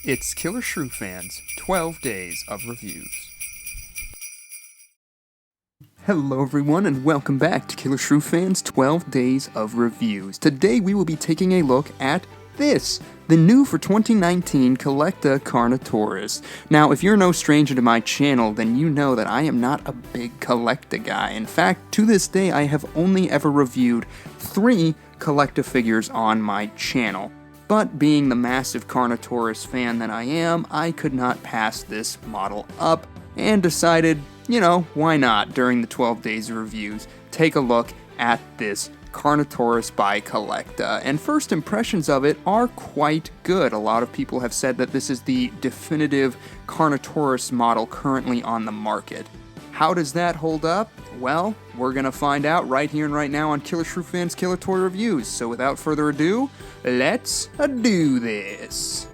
It's Killershrewfan's 12 Days of Reviews. Hello everyone and welcome back to Killershrewfan's 12 Days of Reviews. Today we will be taking a look at this, the new for 2019 CollectA Carnotaurus. Now, if you're no stranger to my channel, then you know that I am not a big CollectA guy. In fact, to this day, I have only ever reviewed 3 CollectA figures on my channel. But being the massive Carnotaurus fan that I am, I could not pass this model up and decided, why not, during the 12 days of reviews, take a look at this Carnotaurus by CollectA. And first impressions of it are quite good. A lot of people have said that this is the definitive Carnotaurus model currently on the market. How does that hold up? Well, we're gonna find out right here and right now on Killershrewfan's Killer Toy Reviews. So without further ado, let's do this.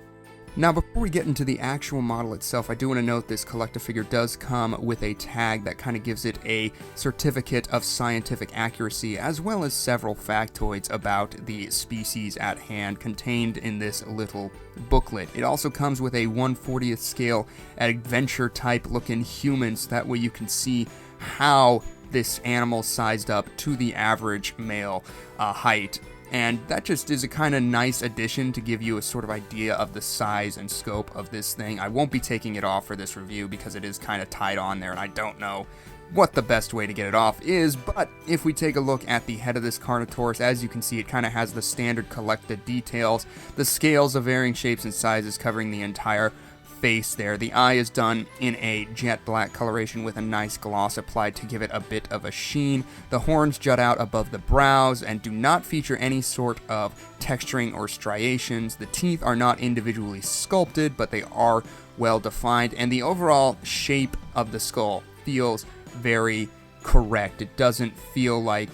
Now, before we get into the actual model itself, I do want to note this CollectA figure does come with a tag that kind of gives it a certificate of scientific accuracy, as well as several factoids about the species at hand contained in this little booklet. It also comes with a 1/40th scale adventure type looking human, so that way you can see how this animal sized up to the average male height. And that just is a kind of nice addition to give you a sort of idea of the size and scope of this thing. I won't be taking it off for this review because it is kind of tied on there and I don't know what the best way to get it off is, but if we take a look at the head of this Carnotaurus, as you can see, it kind of has the standard CollectA details, the scales of varying shapes and sizes covering the entire face there. The eye is done in a jet black coloration with a nice gloss applied to give it a bit of a sheen. The horns jut out above the brows and do not feature any sort of texturing or striations. The teeth are not individually sculpted, but they are well defined, and the overall shape of the skull feels very correct. It doesn't feel like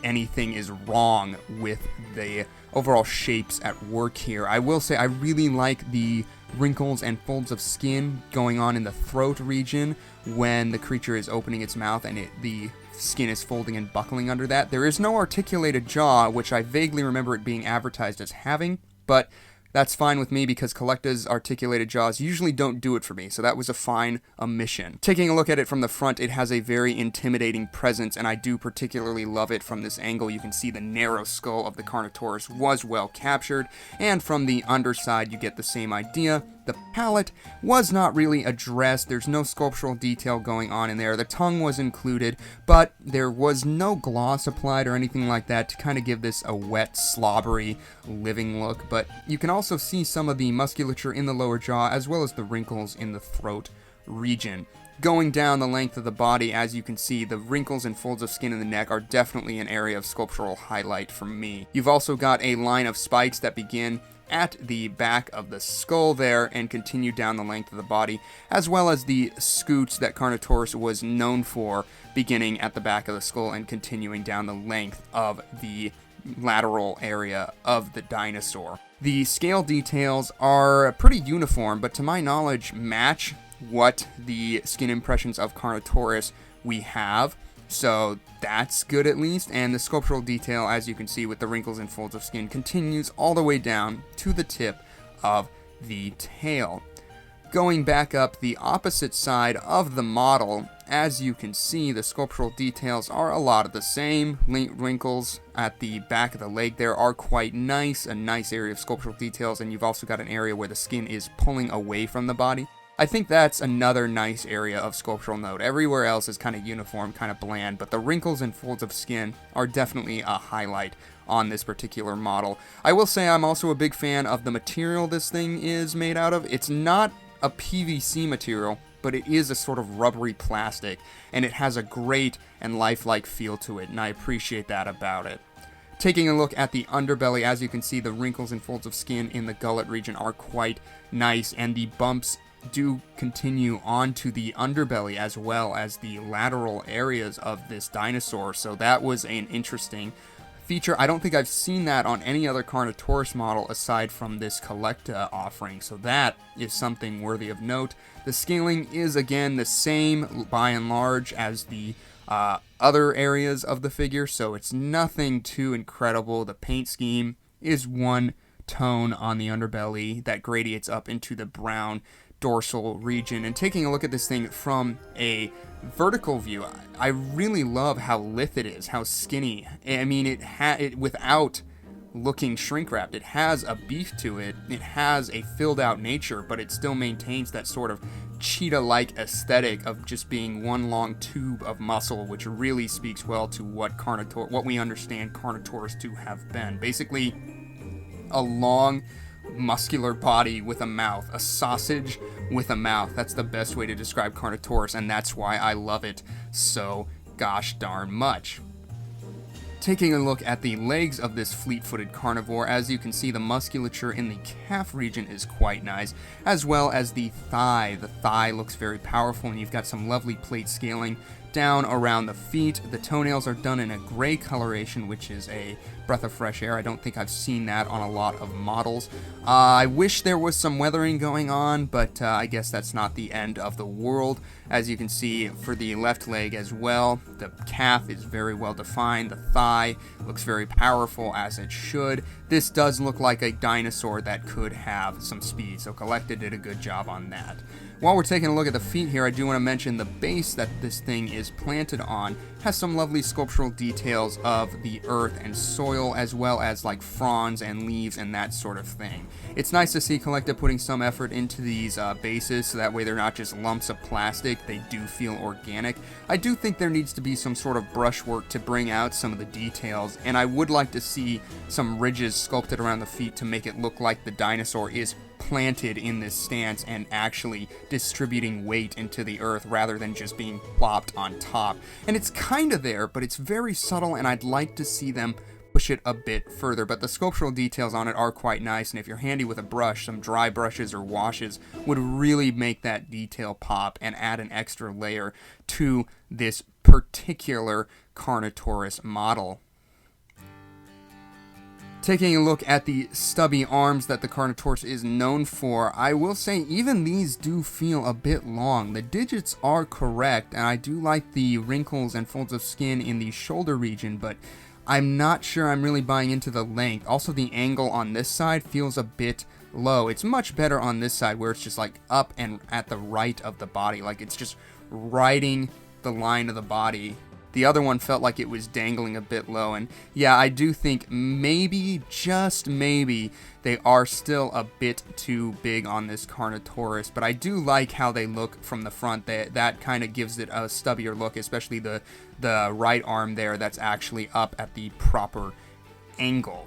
anything is wrong with the overall shapes at work here. I will say I really like the wrinkles and folds of skin going on in the throat region when the creature is opening its mouth and the skin is folding and buckling under that. There is no articulated jaw, which I vaguely remember it being advertised as having, but that's fine with me because CollectA's articulated jaws usually don't do it for me, so that was a fine omission. Taking a look at it from the front, it has a very intimidating presence, and I do particularly love it from this angle. You can see the narrow skull of the Carnotaurus was well captured, and from the underside you get the same idea. The palate was not really addressed. There's no sculptural detail going on in there. The tongue was included, but there was no gloss applied or anything like that to kind of give this a wet, slobbery, living look. But you can also see some of the musculature in the lower jaw as well as the wrinkles in the throat region. Going down the length of the body, as you can see, the wrinkles and folds of skin in the neck are definitely an area of sculptural highlight for me. You've also got a line of spikes that begin at the back of the skull there and continue down the length of the body, as well as the scoots that Carnotaurus was known for, beginning at the back of the skull and continuing down the length of the lateral area of the dinosaur. The scale details are pretty uniform, but to my knowledge match what the skin impressions of Carnotaurus we have. So that's good at least, and the sculptural detail, as you can see with the wrinkles and folds of skin, continues all the way down to the tip of the tail. Going back up the opposite side of the model, as you can see, the sculptural details are a lot of the same. Wrinkles at the back of the leg there are quite nice, a nice area of sculptural details, and you've also got an area where the skin is pulling away from the body. I think that's another nice area of sculptural note. Everywhere else is kind of uniform, kind of bland, but the wrinkles and folds of skin are definitely a highlight on this particular model. I will say I'm also a big fan of the material this thing is made out of. It's not a PVC material, but it is a sort of rubbery plastic, and it has a great and lifelike feel to it, and I appreciate that about it. Taking a look at the underbelly, as you can see, the wrinkles and folds of skin in the gullet region are quite nice, and the bumps do continue onto the underbelly as well as the lateral areas of this dinosaur, so that was an interesting feature. I don't think I've seen that on any other Carnotaurus model aside from this CollectA offering, so that is something worthy of note. The scaling is again the same by and large as the other areas of the figure, so it's nothing too incredible. The paint scheme is one tone on the underbelly that gradiates up into the brown dorsal region. And taking a look at this thing from a vertical view, I really love how lithe it is, how skinny. I mean, it without looking shrink wrapped, it has a beef to it, it has a filled out nature, but it still maintains that sort of cheetah-like aesthetic of just being one long tube of muscle, which really speaks well to what we understand Carnotaurus to have been. Basically, a long, muscular body with a mouth, a sausage with a mouth. That's the best way to describe Carnotaurus, and that's why I love it so gosh darn much. Taking a look at the legs of this fleet-footed carnivore, as you can see, the musculature in the calf region is quite nice, as well as the thigh. The thigh looks very powerful, and you've got some lovely plate scaling down around the feet. The toenails are done in a gray coloration, which is a breath of fresh air. I don't think I've seen that on a lot of models. I wish there was some weathering going on, but I guess that's not the end of the world. As you can see for the left leg as well, the calf is very well defined. The thigh looks very powerful, as it should. This does look like a dinosaur that could have some speed, so CollectA did a good job on that. While we're taking a look at the feet here, I do want to mention the base that this thing is planted on has some lovely sculptural details of the earth and soil, as well as like fronds and leaves and that sort of thing. It's nice to see CollectA putting some effort into these bases, so that way they're not just lumps of plastic, they do feel organic. I do think there needs to be some sort of brushwork to bring out some of the details, and I would like to see some ridges sculpted around the feet to make it look like the dinosaur is planted in this stance and actually distributing weight into the earth rather than just being plopped on top. And it's kind of there, but it's very subtle, and I'd like to see them push it a bit further. But the sculptural details on it are quite nice, and if you're handy with a brush, some dry brushes or washes would really make that detail pop and add an extra layer to this particular Carnotaurus model. Taking a look at the stubby arms that the Carnotaurus is known for, I will say even these do feel a bit long. The digits are correct, and I do like the wrinkles and folds of skin in the shoulder region, but I'm not sure I'm really buying into the length. Also, the angle on this side feels a bit low. It's much better on this side, where it's just like up and at the right of the body, like it's just riding the line of the body. The other one felt like it was dangling a bit low, and yeah, I do think maybe, just maybe, they are still a bit too big on this Carnotaurus, but I do like how they look from the front. That kind of gives it a stubbier look, especially the right arm there that's actually up at the proper angle.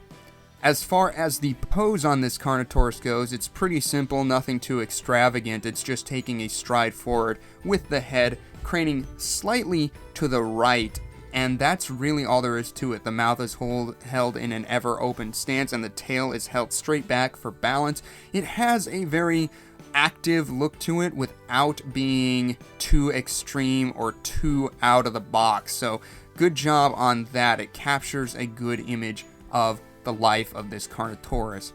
As far as the pose on this Carnotaurus goes, it's pretty simple, nothing too extravagant. It's just taking a stride forward with the head craning slightly to the right, and that's really all there is to it. The mouth is held in an ever open stance, and the tail is held straight back for balance. It has a very active look to it without being too extreme or too out of the box, so good job on that. It captures a good image of the life of this Carnotaurus.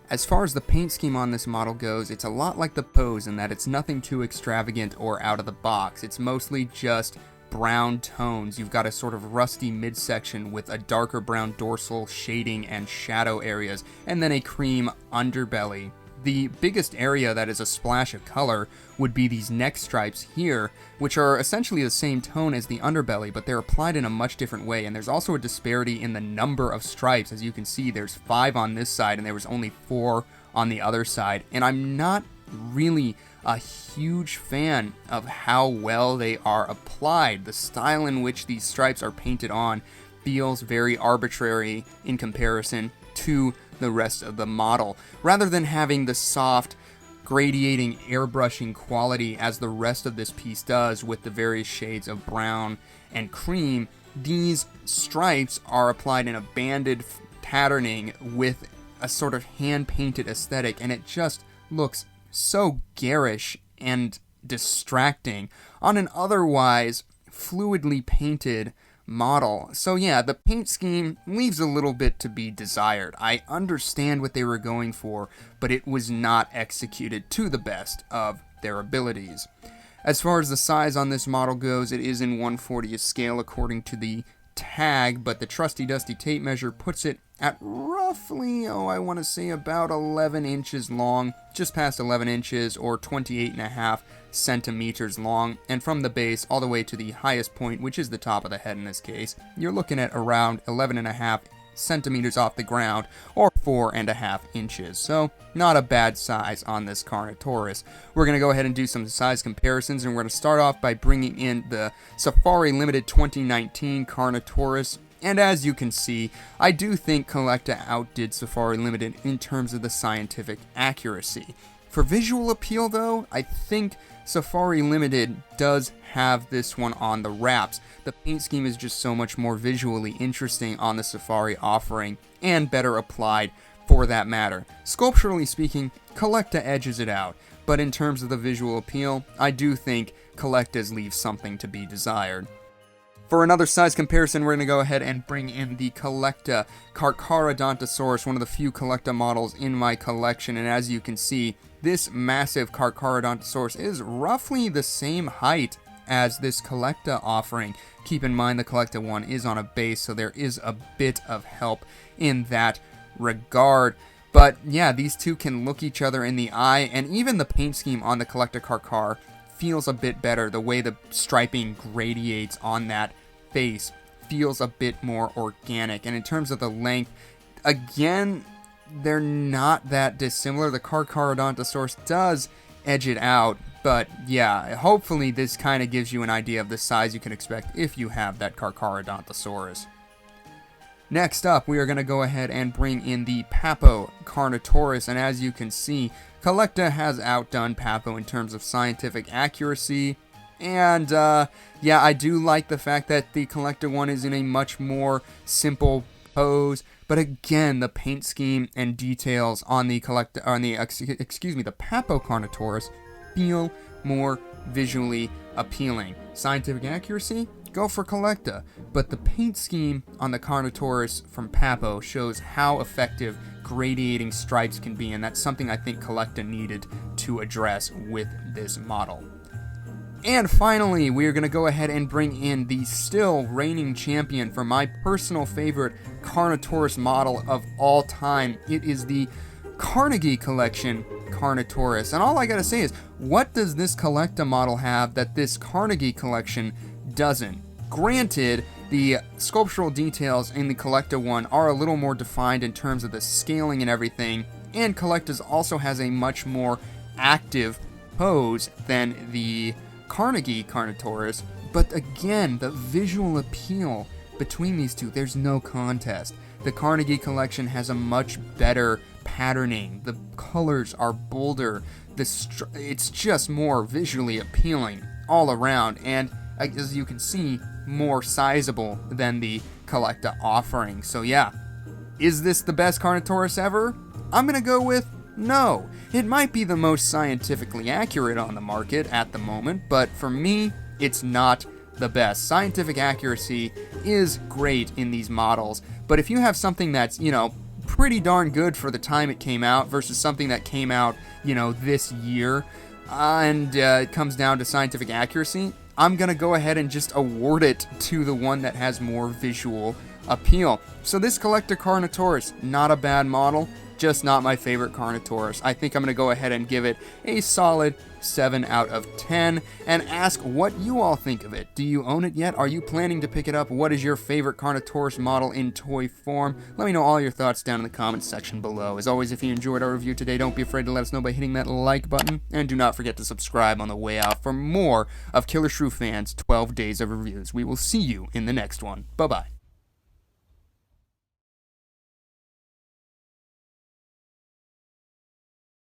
As far as the paint scheme on this model goes, it's a lot like the pose in that it's nothing too extravagant or out of the box. It's mostly just brown tones. You've got a sort of rusty midsection with a darker brown dorsal shading and shadow areas, and then a cream underbelly. The biggest area that is a splash of color would be these neck stripes here, which are essentially the same tone as the underbelly, but they're applied in a much different way. And there's also a disparity in the number of stripes. As you can see, there's 5 on this side, and there was only 4 on the other side. And I'm not really a huge fan of how well they are applied. The style in which these stripes are painted on feels very arbitrary in comparison to the rest of the model. Rather than having the soft, gradiating airbrushing quality as the rest of this piece does with the various shades of brown and cream, these stripes are applied in a banded patterning with a sort of hand-painted aesthetic, and it just looks so garish and distracting on an otherwise fluidly painted model. So yeah, the paint scheme leaves a little bit to be desired. I understand what they were going for, but it was not executed to the best of their abilities. As far as the size on this model goes, it is in 1/40th scale according to the tag, but the trusty dusty tape measure puts it at roughly, I want to say about 11 inches long, just past 11 inches or 28.5 centimeters long, and from the base all the way to the highest point, which is the top of the head in this case, you're looking at around 11.5 centimeters off the ground, or 4.5 inches. So not a bad size on this Carnotaurus. We're going to go ahead and do some size comparisons, and we're going to start off by bringing in the Safari Limited 2019 Carnotaurus. And as you can see, I do think CollectA outdid Safari Limited in terms of the scientific accuracy. For visual appeal though, I think Safari Limited does have this one on the wraps. The paint scheme is just so much more visually interesting on the Safari offering, and better applied for that matter. Sculpturally speaking, CollectA edges it out, but in terms of the visual appeal, I do think CollectA's leaves something to be desired. For another size comparison, we're going to go ahead and bring in the CollectA Carcharodontosaurus, one of the few CollectA models in my collection, and as you can see, this massive Carcharodontosaurus is roughly the same height as this CollectA offering. Keep in mind the CollectA one is on a base, so there is a bit of help in that regard. But yeah, these two can look each other in the eye, and even the paint scheme on the CollectA Carchar feels a bit better. The way the striping gradiates on that face feels a bit more organic. And in terms of the length, again, they're not that dissimilar. The Carcharodontosaurus does edge it out, but yeah, hopefully this kind of gives you an idea of the size you can expect if you have that Carcharodontosaurus. Next up, we are going to go ahead and bring in the Papo Carnotaurus, and as you can see, CollectA has outdone Papo in terms of scientific accuracy, and yeah, I do like the fact that the CollectA one is in a much more simple pose, but again, the paint scheme and details on the the Papo Carnotaurus feel more visually appealing. Scientific accuracy? Go for CollectA, but the paint scheme on the Carnotaurus from Papo shows how effective gradiating stripes can be, and that's something I think CollectA needed to address with this model. And finally, we are going to go ahead and bring in the still reigning champion for my personal favorite Carnotaurus model of all time. It is the Carnegie Collection Carnotaurus. And all I gotta say is, what does this CollectA model have that this Carnegie Collection doesn't? Granted, the sculptural details in the CollectA one are a little more defined in terms of the scaling and everything, and CollectA's also has a much more active pose than the Carnegie Carnotaurus, but again, the visual appeal between these two, there's no contest. The Carnegie Collection has a much better patterning, the colors are bolder, it's just more visually appealing all around, and as you can see, more sizable than the CollectA offering. So yeah, is this the best Carnotaurus ever? I'm gonna go with no. It might be the most scientifically accurate on the market at the moment, but for me, it's not the best. Scientific accuracy is great in these models, but if you have something that's, pretty darn good for the time it came out versus something that came out, this year, and it comes down to scientific accuracy, I'm going to go ahead and just award it to the one that has more visual appeal. So this CollectA Carnotaurus, not a bad model, just not my favorite Carnotaurus. I think I'm going to go ahead and give it a solid 7 out of 10 and ask what you all think of it. Do you own it yet? Are you planning to pick it up? What is your favorite Carnotaurus model in toy form? Let me know all your thoughts down in the comments section below. As always, if you enjoyed our review today, don't be afraid to let us know by hitting that like button, and do not forget to subscribe on the way out for more of Killer Shrew Fan's 12 Days of Reviews. We will see you in the next one. Bye-bye.